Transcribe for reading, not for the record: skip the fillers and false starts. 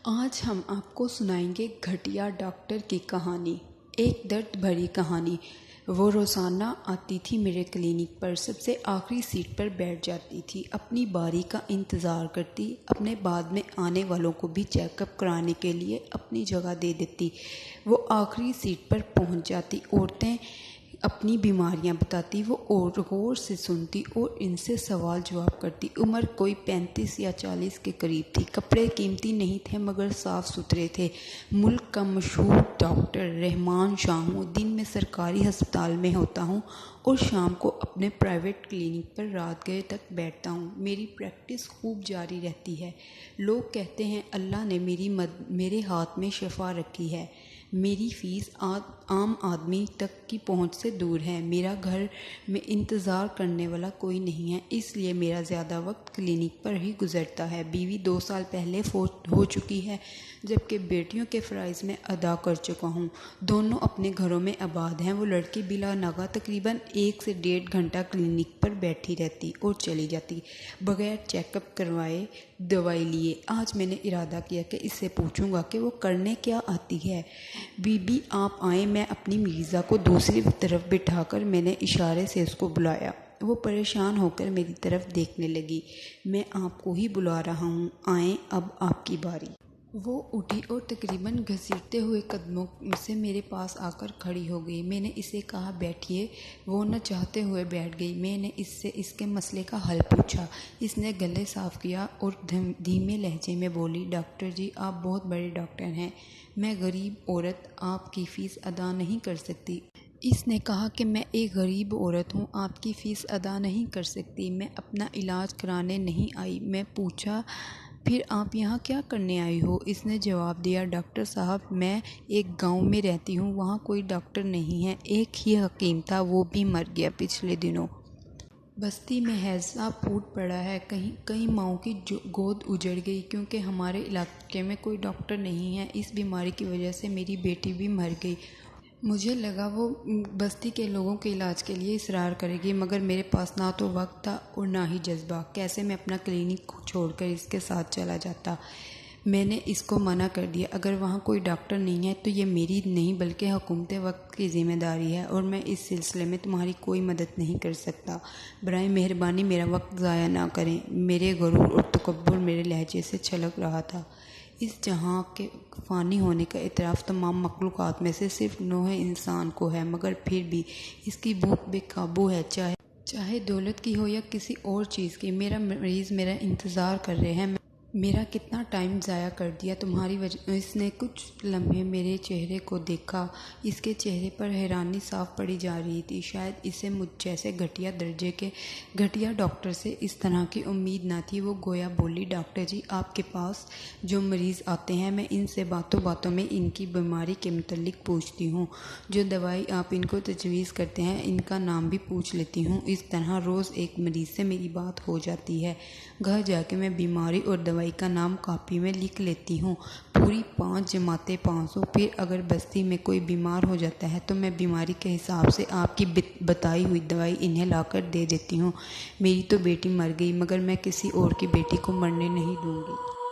آج ہم آپ کو سنائیں گے گھٹیا ڈاکٹر کی کہانی۔ ایک درد بھری کہانی۔ وہ روزانہ آتی تھی میرے کلینک پر، سب سے آخری سیٹ پر بیٹھ جاتی تھی، اپنی باری کا انتظار کرتی، اپنے بعد میں آنے والوں کو بھی چیک اپ کرانے کے لیے اپنی جگہ دے دیتی۔ وہ آخری سیٹ پر پہنچ جاتی، عورتیں اپنی بیماریاں بتاتی، وہ غور سے سنتی اور ان سے سوال جواب کرتی۔ عمر کوئی 35 یا 40 کے قریب تھی، کپڑے قیمتی نہیں تھے مگر صاف ستھرے تھے۔ ملک کا مشہور ڈاکٹر رحمان شاہ ہوں، دن میں سرکاری ہسپتال میں ہوتا ہوں اور شام کو اپنے پرائیویٹ کلینک پر رات گئے تک بیٹھتا ہوں۔ میری پریکٹس خوب جاری رہتی ہے۔ لوگ کہتے ہیں اللہ نے میرے ہاتھ میں شفا رکھی ہے۔ میری فیس عام آدمی تک کی پہنچ سے دور ہے۔ میرا گھر میں انتظار کرنے والا کوئی نہیں ہے، اس لیے میرا زیادہ وقت کلینک پر ہی گزرتا ہے۔ بیوی 2 سال پہلے فوت ہو چکی ہے، جبکہ بیٹیوں کے فرائض میں ادا کر چکا ہوں۔ دونوں اپنے گھروں میں آباد ہیں۔ وہ لڑکی بلا ناغہ تقریباً 1 سے 1.5 گھنٹہ کلینک پر بیٹھی رہتی اور چلی جاتی، بغیر چیک اپ کروائے، دوائی لیے۔ آج میں نے ارادہ کیا کہ اس سے پوچھوں گا کہ وہ کرنے کیا آتی ہے۔ بی بی آپ آئیں۔ میں اپنی مریضہ کو دوسری طرف بٹھا کر میں نے اشارے سے اس کو بلایا۔ وہ پریشان ہو کر میری طرف دیکھنے لگی۔ میں آپ کو ہی بلا رہا ہوں، آئیں، اب آپ کی باری۔ وہ اٹھی اور تقریباً گھسیٹتے ہوئے قدموں سے میرے پاس آ کر کھڑی ہو گئی۔ میں نے اسے کہا بیٹھیے، وہ نہ چاہتے ہوئے بیٹھ گئی۔ میں نے اس سے اس کے مسئلے کا حل پوچھا۔ اس نے گلے صاف کیا اور دھیمے لہجے میں بولی، ڈاکٹر جی آپ بہت بڑے ڈاکٹر ہیں، میں غریب عورت آپ کی فیس ادا نہیں کر سکتی۔ اس نے کہا کہ میں ایک غریب عورت ہوں، آپ کی فیس ادا نہیں کر سکتی، میں اپنا علاج کرانے نہیں آئی۔ میں پوچھا پھر آپ یہاں کیا کرنے آئی ہو؟ اس نے جواب دیا، ڈاکٹر صاحب میں ایک گاؤں میں رہتی ہوں، وہاں کوئی ڈاکٹر نہیں ہے، ایک ہی حکیم تھا، وہ بھی مر گیا پچھلے دنوں۔ بستی میں ہیضہ پھوٹ پڑا ہے، کئی ماؤں کی گود اجڑ گئی، کیونکہ ہمارے علاقے میں کوئی ڈاکٹر نہیں ہے۔ اس بیماری کی وجہ سے میری بیٹی بھی مر گئی۔ مجھے لگا وہ بستی کے لوگوں کے علاج کے لیے اصرار کرے گی، مگر میرے پاس نہ تو وقت تھا اور نہ ہی جذبہ۔ کیسے میں اپنا کلینک چھوڑ کر اس کے ساتھ چلا جاتا؟ میں نے اس کو منع کر دیا، اگر وہاں کوئی ڈاکٹر نہیں ہے تو یہ میری نہیں بلکہ حکومت وقت کی ذمہ داری ہے، اور میں اس سلسلے میں تمہاری کوئی مدد نہیں کر سکتا۔ برائے مہربانی میرا وقت ضائع نہ کریں۔ میرے غرور اور تکبر میرے لہجے سے چھلک رہا تھا۔ اس جہاں کے فانی ہونے کا اعتراف تمام مخلوقات میں سے صرف نوح انسان کو ہے، مگر پھر بھی اس کی بھوک بے قابو ہے، چاہے دولت کی ہو یا کسی اور چیز کی۔ میرا مریض میرا انتظار کر رہے ہیں، میرا کتنا ٹائم ضائع کر دیا تمہاری وجہ۔ اس نے کچھ لمحے میرے چہرے کو دیکھا، اس کے چہرے پر حیرانی صاف پڑی جا رہی تھی۔ شاید اسے مجھ جیسے گھٹیا درجے کے گھٹیا ڈاکٹر سے اس طرح کی امید نہ تھی۔ وہ گویا بولی، ڈاکٹر جی آپ کے پاس جو مریض آتے ہیں میں ان سے باتوں باتوں میں ان کی بیماری کے متعلق پوچھتی ہوں، جو دوائی آپ ان کو تجویز کرتے ہیں ان کا نام بھی پوچھ لیتی ہوں۔ اس طرح روز ایک مریض سے میری بات ہو جاتی ہے۔ گھر جا کے میں بیماری اور دوائی کا نام کاپی میں لکھ لیتی ہوں، پوری 5 جماعتیں 500۔ پھر اگر بستی میں کوئی بیمار ہو جاتا ہے تو میں بیماری کے حساب سے آپ کی بتائی ہوئی دوائی انہیں لا کر دے دیتی ہوں۔ میری تو بیٹی مر گئی، مگر میں کسی اور کی بیٹی کو مرنے نہیں دوں گی۔